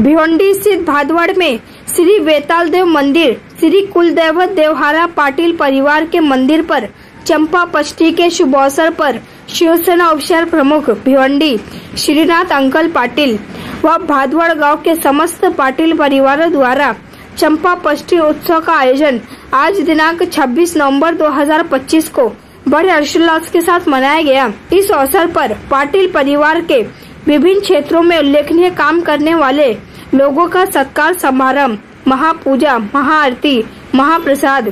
भिवंडी स्थित भादवाड़ में श्री वेताल देव मंदिर, श्री कुलदैवत देवहारा पाटिल परिवार के मंदिर पर चंपा पष्ठी के शुभ अवसर पर शिवसेना उपशहर प्रमुख भिवंडी श्रीनाथ अंकल पाटिल व भादवाड़ गांव के समस्त पाटिल परिवारों द्वारा चंपा पष्ठी उत्सव का आयोजन आज दिनांक 26 नवंबर 2025 को बड़े हर्षोल्लास के साथ मनाया गया। इस अवसर पर पाटिल परिवार के विभिन्न क्षेत्रों में उल्लेखनीय काम करने वाले लोगों का सत्कार समारंभ, महापूजा, महाआरती, महाप्रसाद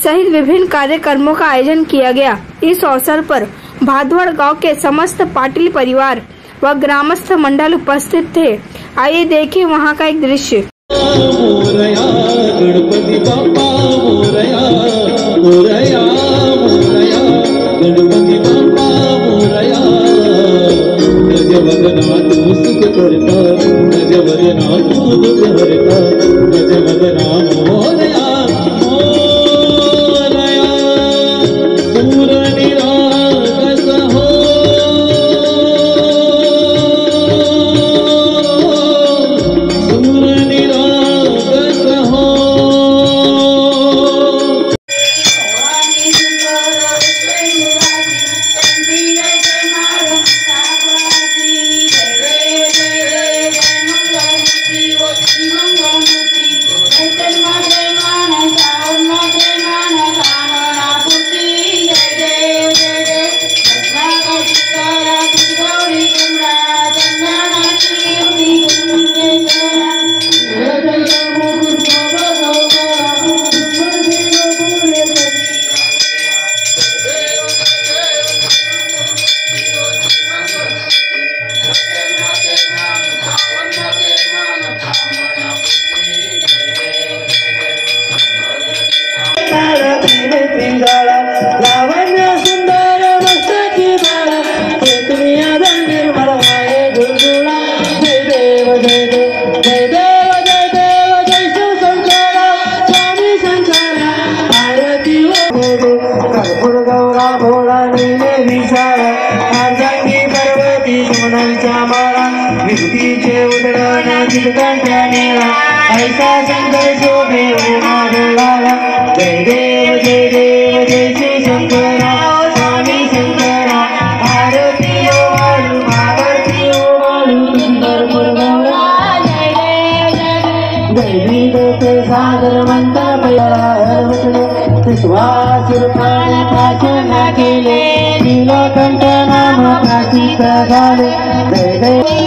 सहित विभिन्न कार्यक्रमों का आयोजन किया गया। इस अवसर पर भादवाड़ गांव के समस्त पाटिल परिवार व ग्रामस्थ मंडल उपस्थित थे। आइए देखिए वहां का एक दृश्य। मोरया गणपति बाप्पा मोरया मोरया मोरया गणपति बाप्पा मोरया गजवदना तू सुख करता गजवदना तू दुख हरता गजवदना मोरया मोरया सूर निरागस हो ऐसा शंकर शोभे उमाला जय देव जय श्री शंकरा स्वामी शंकरा आरती ओ बालू सुंदर पुरगौरा जय सागर मंत्र पैरा विश्वासुर प्राणी प्राचना केले नीलकंठ नाम प्राचीत झाले जय देव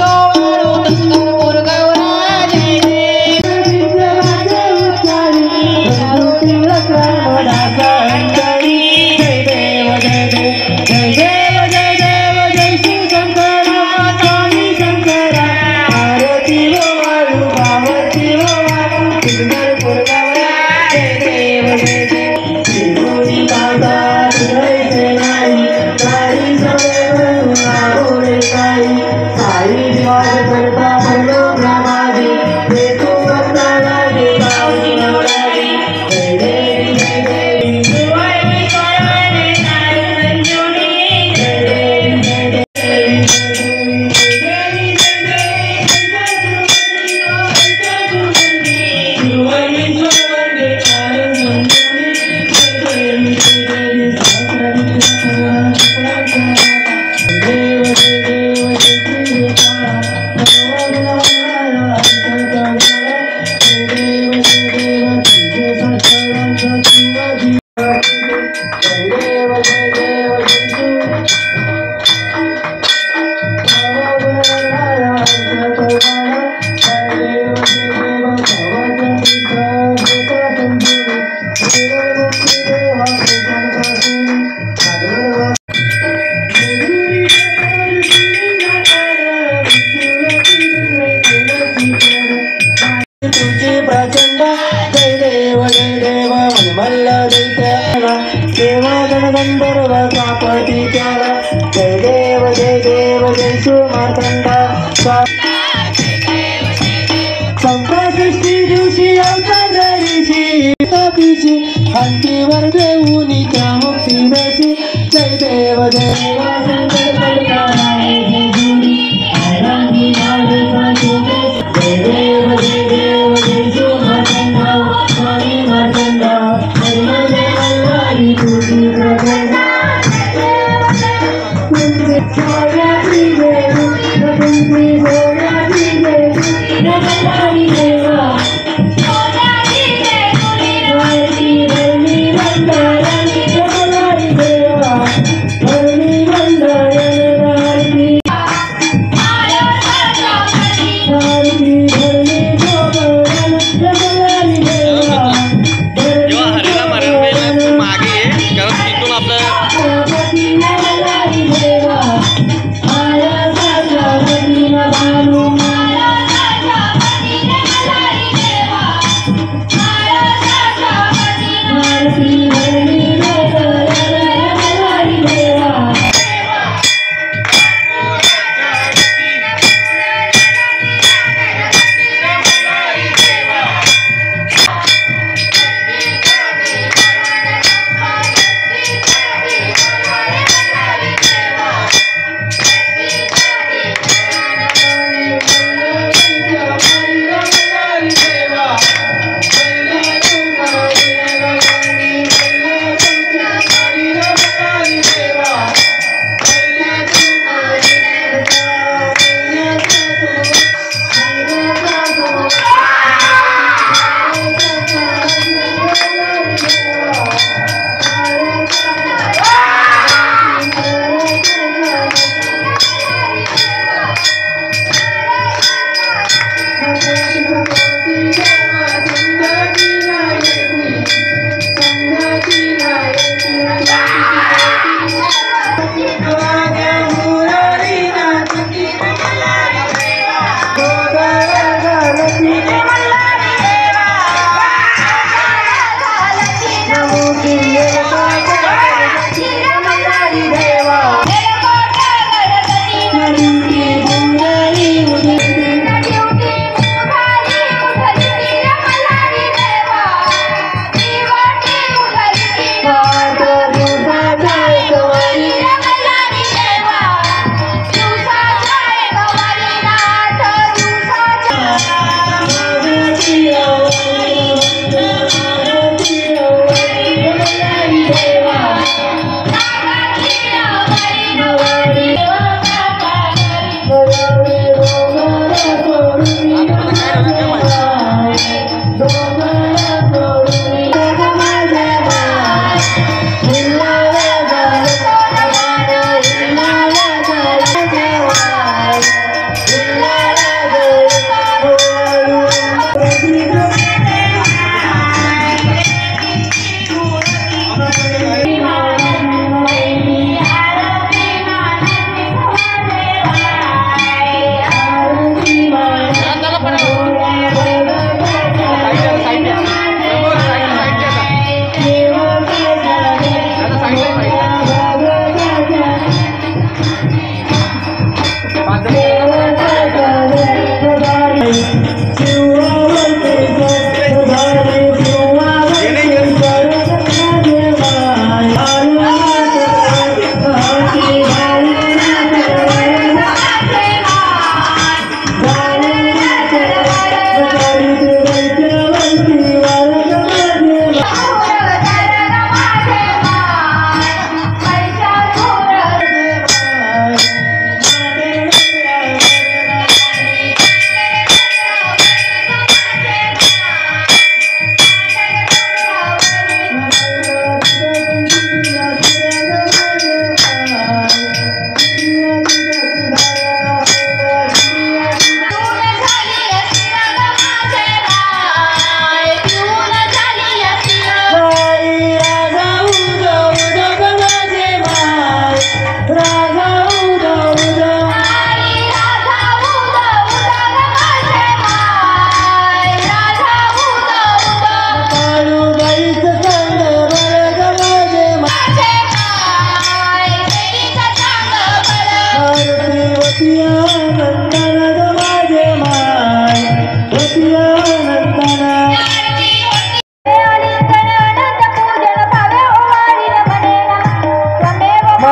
हंतीवर देऊनी त्या मुक्ती देशी जय देव जय देव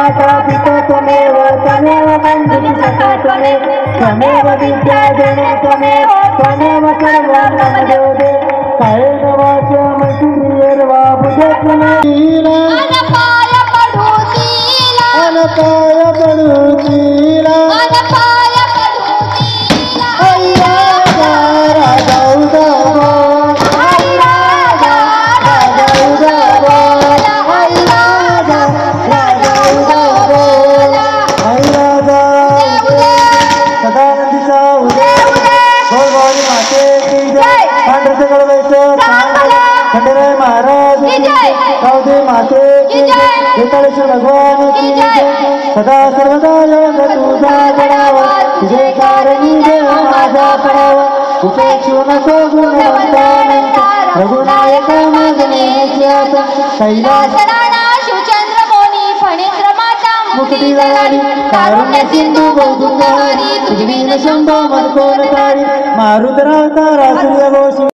माता पिता त्वमेव त्वमेव बन्धुः सखा त्वमेव विद्या जननी त्वमेव सर्वं मम देवे कायेन वाचा मनेर्वा बुद्धत्वमेव अनपाय पडुतीला अय्या राजा उदावा खंडेराय महाराज रावदे माते वेताळेश्वर भगवान की सदा सर्वदा योग तुझा गणावा तुझे कारणी देव माझा पडावा उपेक्षू नको गुणवंतानंत रघुनायक मागणे कैलास शिवचंद्र मोनी फणींद्र माता मुकुटी लाडी कारुण्य सिंधू बौद्धहारी तुझवीन शंभो मनकोन तारी मारुतरावतारा सूर्यवंशी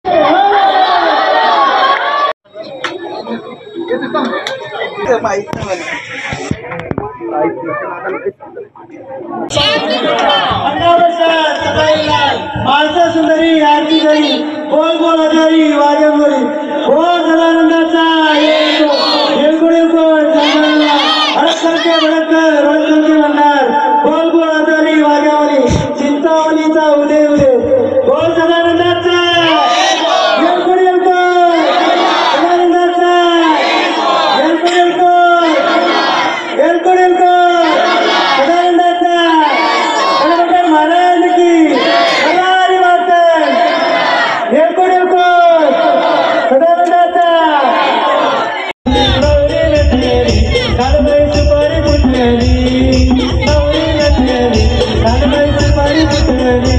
मालसा सुंदरी आरती करी बोल बोल हजारी वाजव बोली बोल सदानंदाचा येळकोड अडकरके भडकर रोडकरके म्हणणार बोल बोल हजारी वाजवली चिंतावलीचा उदय उदय बोल सदानंदाचा येळकोड सदानंदाचा येळकोड सदानंदाचा गणपती महाराज की हजारी वाटण येळकोड सदानंदाचा नवरी नटलेली कालबाई सुपारी फुटलेली नवरी नटलेली कालबाई सुपारी फुटलेली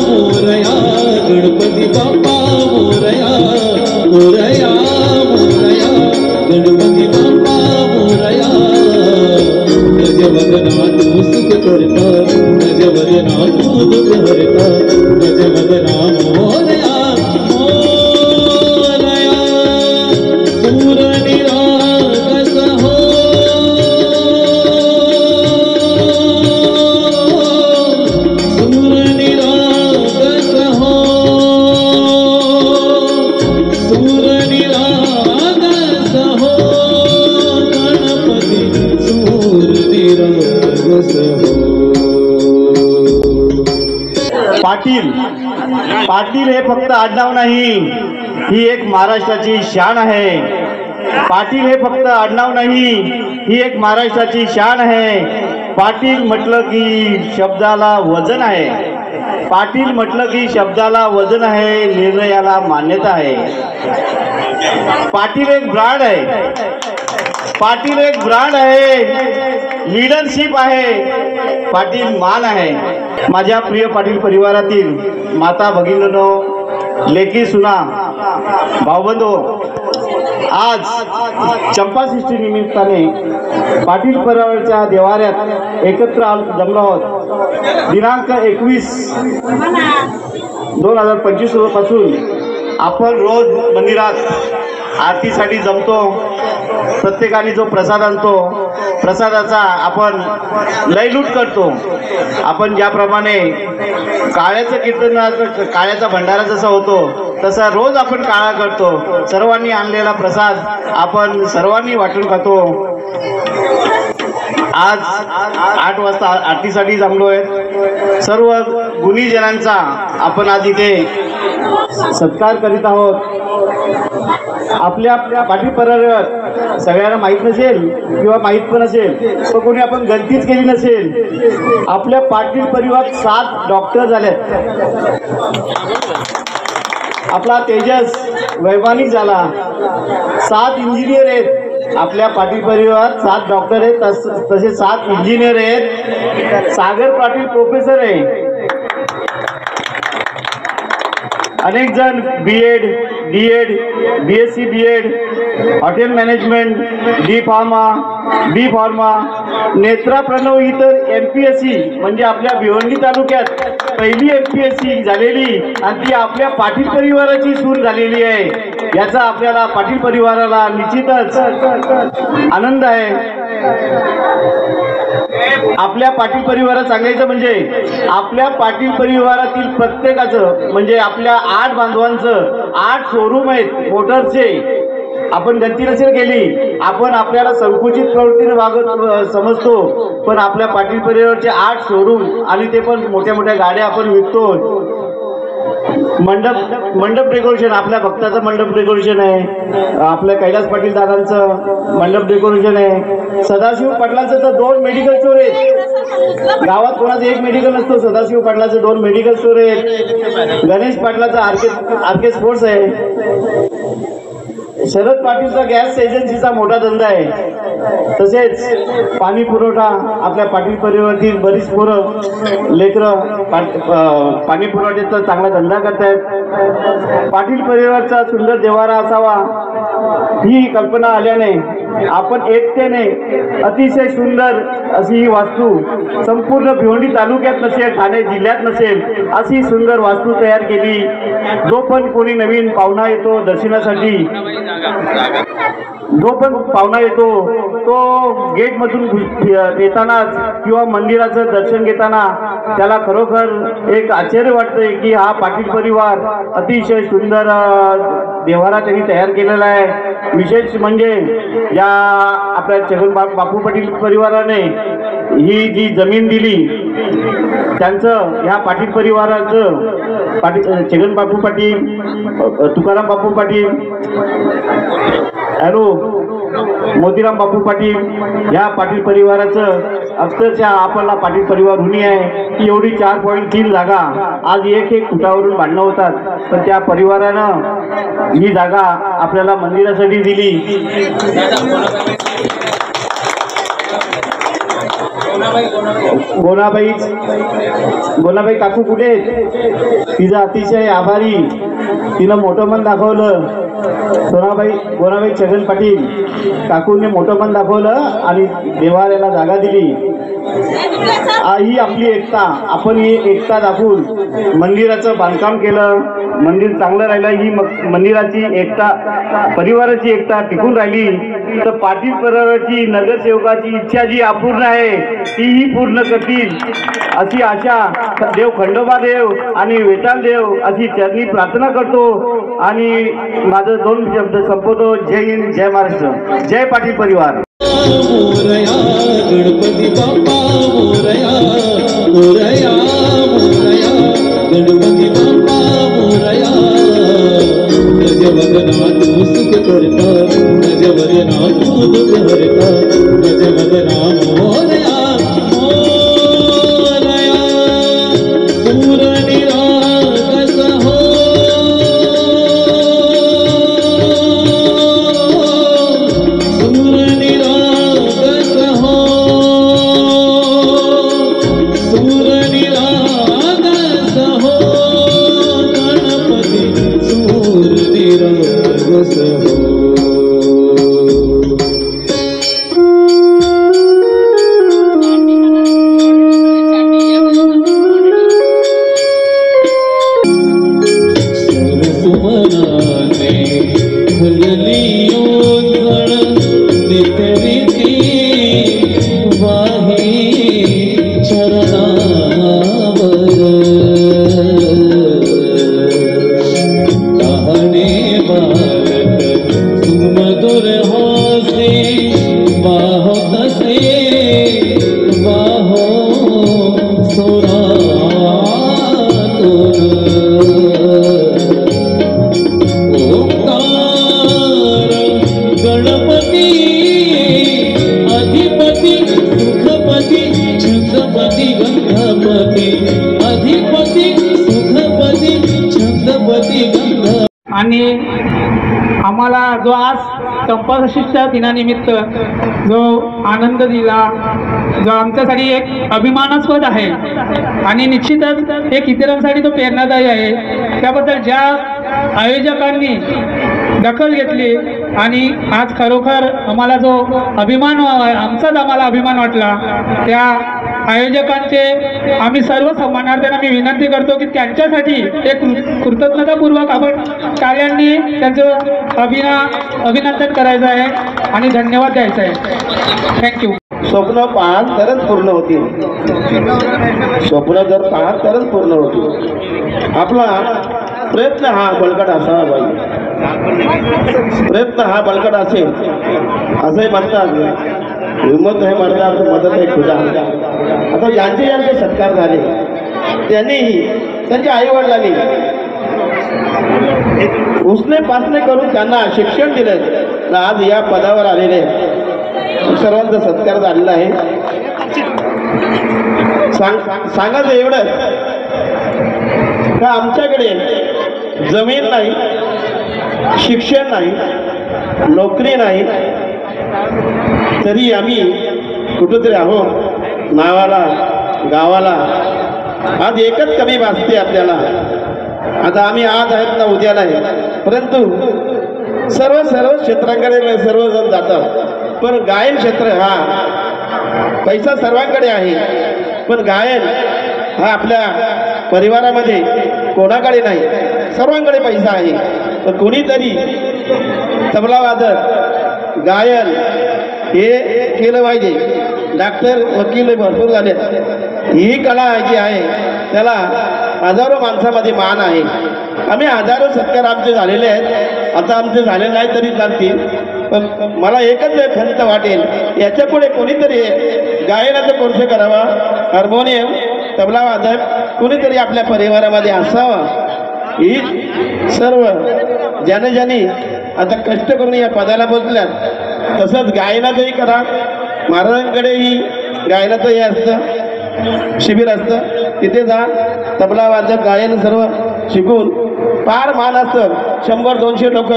मोरया गणपती बाप्पा मोरया मोरया मोरया गणपती बाप्पा मोरया गजवदना तू सुख करता गजवदना तू दुख हरता गजवदना मोरया मोरया सूर निरागस हो सूर निरागस हो सूर निरागस हो गणपती सूर निरागस हो। पाटील पाटील हे फक्त आडनाव नाही, ही एक महाराष्ट्राची शान आहे। पाटील हे फक्त आडनाव नाही, ही एक महाराष्ट्राची शान आहे। पाटील म्हटलं की शब्दाला वजन आहे, पाटील म्हटलं की शब्दाला वजन आहे, निर्णयाला मान्यता आहे। पाटील एक ब्रँड आहे, पाटील एक ब्रँड आहे, लीडरशिप आहे, पाटील मान आहे। माझ्या प्रिय पाटील परिवारातील माता भगिनींनो, लेकी सुना, भाऊबंधो, आज चंपाषष्ठी निमित्ताने पाटील परिवाराच्या देवाऱ्यात एकत्र जमलो आहोत। दिनांक 21/2025 पासून आपण रोज मंदिरात आरतीसाठी जमतो, प्रत्येकाने जो प्रसाद आणतो, प्रसादाचा आपण लयलूट करतो। आपण ज्याप्रमाणे काळ्याचं कीर्तनाचं काळ्याचा भंडारा जसा होतो तसा रोज आपण काळा करतो। सर्वांनी आणलेला प्रसाद आपण सर्वांनी वाटून खातो। आज 8 वाजता आरतीसाठी जमलोय। सर्व गुणीजनांचा आपण आज इथे सत्कार करीत आहोत। आपल्या पाटील परिवारात सगळ्यांना माहीत नसेल किंवा माहीत पण असेल तर कोणी आपण गलतीच केली नसेल, आपल्या पाटील परिवारात 7 डॉक्टर झालेत। आपला तेजस वैमानिक झाला, 7 इंजिनियर आहेत आपल्या पाटील परिवारात, 7 डॉक्टर आहेत, तसे 7 इंजिनियर आहेत। सागर पाटील प्रोफेसर आहे। अनेक जण B Ed, D Ed, B Sc B Ed, hotel management, D pharma, Netra Pranav ही तर MPSC म्हणजे आपल्या भिवंडी तालुक्यात पहिली MPSC झालेली आणि ती आपल्या पाटील परिवाराची सून झालेली आहे। याचा आपल्याला पाटील परिवाराला निश्चितच आनंद आहे। आपल्या पाटील परिवारात सांगायचं म्हणजे आपल्या पाटील परिवारातील प्रत्येकाचं म्हणजे आपल्या 8 बांधवांचं 8 शोरूम आहेत मोटरचे। आपण गलती नसेल केली, आपण आपल्याला संकुचित प्रवृत्तीने वागत समजतो, पण आपल्या पाटील परिवाराचे 8 शोरूम आणि ते पण मोठ्या मोठ्या गाड्या आपण विकतो। मंडप डेकोरेशन, आपल्या भक्ताचं मंडप डेकोरेशन आहे, आपल्या कैलास पाटील दादांचं मंडप डेकोरेशन आहे, सदाशिव पाटलांचं तर 2 मेडिकल स्टोर आहेत। गावात कोणाचं एक मेडिकल नसतो, सदाशिव पाटलाचं 2 मेडिकल स्टोर आहेत। गणेश पाटलाचं आरके स्पोर्ट्स आहे। शरद पाटीलचा गॅस एजन्सीचा मोठा धंदा आहे। तसेच पाणी पुरवठा, आपल्या पाटील परिवारातील बरीच पोरं लेकरं पाणी पुरवठ्याचा चांगला धंदा करतायत। पाटील परिवाराचा सुंदर देवारा असावा ही कल्पना आल्याने आपण एकतेने अतिशय सुंदर अशी ही वास्तू संपूर्ण भिवंडी तालुक्यात नसेल, ठाणे जिल्ह्यात नसेल अशी सुंदर वास्तू तयार केली। जो पण कोणी नवीन पाहुणा येतो दर्शनासाठी, जो पण पाहुणा येतो तो गेट मधून येतानाच किंवा मंदिराचं दर्शन घेताना त्याला खरोखर एक आश्चर्य वाटतंय की हा पाटील परिवार अतिशय सुंदर देवारा त्यांनी तयार केलेला आहे। विशेष म्हणजे या आपल्या छगन बापू पाटील परिवाराने ही जी जमीन दिली त्यांचं ह्या पाटील परिवाराचं छगन बापू पाटील, तुकाराम बापू पाटील, हॅलो मोतीराम बापू पाटील या पाटील परिवाराचं अक्षरशः आपला पाटील परिवार ऋणी आहे की एवढी 4.3 जागा आज एक फुटावरून भांडणं होतात, पण त्या परिवारानं ही जागा आपल्याला मंदिरासाठी दिली. गोनाबाई काकू कुठे आहेत? तिचं अतिशय आभारी, तिनं मोठं मन दाखवलं. गोनाबाई छगन पाटील काकूंनी मोठं मन दाखवलं आणि देवाऱ्याला जागा दिली. ही आपली एकता. आपण ही एकता दाखवून मंदिराचं बांधकाम केलं, मंदिर चांगलं राहिलं. ही मंदिराची एकता, परिवाराची एकता टिकून राहिली तर पाटील परिवाराची नगरसेवकाची इच्छा जी अपूर्ण आहे तीही पूर्ण करतील अशी आशा देव खंडोबा देव आणि वेताल देव अशी चरणी प्रार्थना करतो आणि माझं 2 शब्द संपवतो. जय हिंद, जय महाराष्ट्र, जय पाटील परिवार. मोरया गणपती बाप्पा मोरया मोरया मोरया गणपती बाप्पा मोरया. गजवदना तू सुख करता, गजवदना तू दुःख हरता, गजवदना मोरया मोरया. सूर निरागस हो आणि आम्हाला जो आज चंपाषष्ठीच्या दिनानिमित्त जो आनंद दिला, जो आमच्यासाठी एक अभिमानास्पद आहे आणि निश्चितच एक इतरांसाठी तो प्रेरणादायी आहे. त्याबद्दल ज्या आयोजकांनी दखल घेतली आणि आज खरोखर आम्हाला जो अभिमान आम्हाला अभिमान वाटला, त्या आयोजकांचे आम्ही सर्व सन्मानार्थ्यांना मी विनंती करतो की त्यांच्यासाठी एक कृतज्ञतापूर्वक आपण टाळ्यांनी त्यांचं अभिनंदन करायचं आहे आणि धन्यवाद द्यायचा आहे. थँक्यू. स्वप्न पाहत तरच पूर्ण होतील, स्वप्न जर पाहत तरच पूर्ण होतील. आपला प्रयत्न हा बळकट असावा पाहिजे. प्रयत्न हा बळकट असेल असंही म्हणतात, हिंमत है मर्दा तो मदत है खुदा. आता ज्यांचे ज्यांचे सत्कार झाले त्यांनीही त्यांच्या आईवडिलांनी उसने पासने करून त्यांना शिक्षण दिलं, आज या पदावर आलेले सर्वांचा सत्कार झालेला आहे. सांगायचं एवढं का आमच्याकडे जमीन नाही, शिक्षण नाही, नोकरी नाही, तरी आम्ही कुठेतरी आहोत नावाला गावाला. आज एकच कमी भासते आपल्याला. आता आम्ही आज आहेत ना उद्या नाही, परंतु सर्व क्षेत्रांकडे सर्वजण जातात, पण गायन क्षेत्र हा पैसा सर्वांकडे आहे, पण गायन हा आपल्या परिवारामध्ये कोणाकडे नाही. सर्वांकडे पैसा आहे, पण कोणीतरी तबला वादक गायन हे केलं पाहिजे. डॉक्टर वकील भरपूर झाले. ही कला जी आहे त्याला हजारो माणसामध्ये मान आहे. आम्ही हजारो सत्कार आमचे झालेले आहेत, आता आमचे झाले नाही तरी चालतील, पण मला एकच खंत वाटेल याच्या पुढे कोणीतरी गायनाचा कोर्स करावा, हार्मोनियम तबला वादक कोणीतरी आपल्या परिवारामध्ये असावा. ही सर्व ज्याने आता कष्ट करून या पदाला पोचल्यात तसंच गायनाचंही करा. महाराजांकडेही गायनाचं हे असतं, शिबिर असतं. तिथे जा, तबला वादक गायन सर्व शिकून फार मान असतं. 100-200 लोक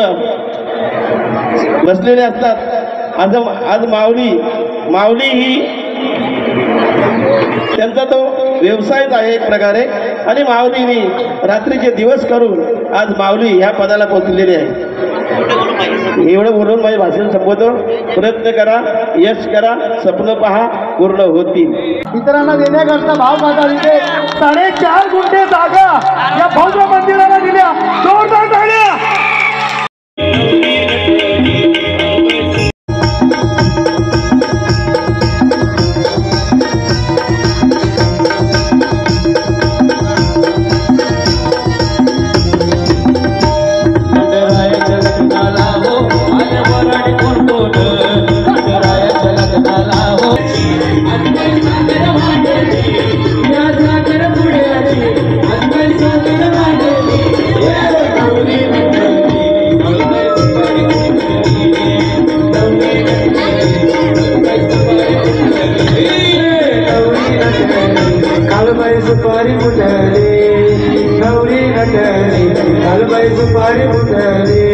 बसलेले असतात. आज माऊली ही त्यांचा तो व्यवसायच आहे एक प्रकारे. आणि माऊलीनी रात्रीचे दिवस करून आज माऊली ह्या पदाला पोहोचलेली आहे. एवढं बोलून माझे भाषण संपवतो. प्रयत्न करा, यश करा, स्वप्न पहा, पूर्ण होतील. इतरांना देण्याकरता भाव माझा तिथे 4.5 गुंठे जागा या भव्य मंदिराला दिल्या. जोरदार टाळ्या. सुपारी फुटली गौरी नटली, कालबाई सुपारी फुटली.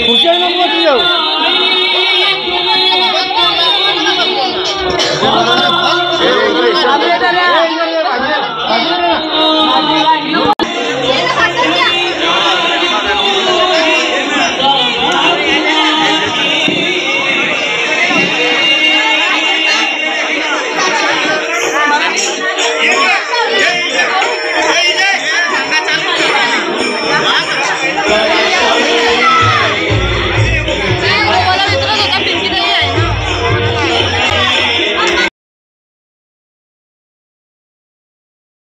खुश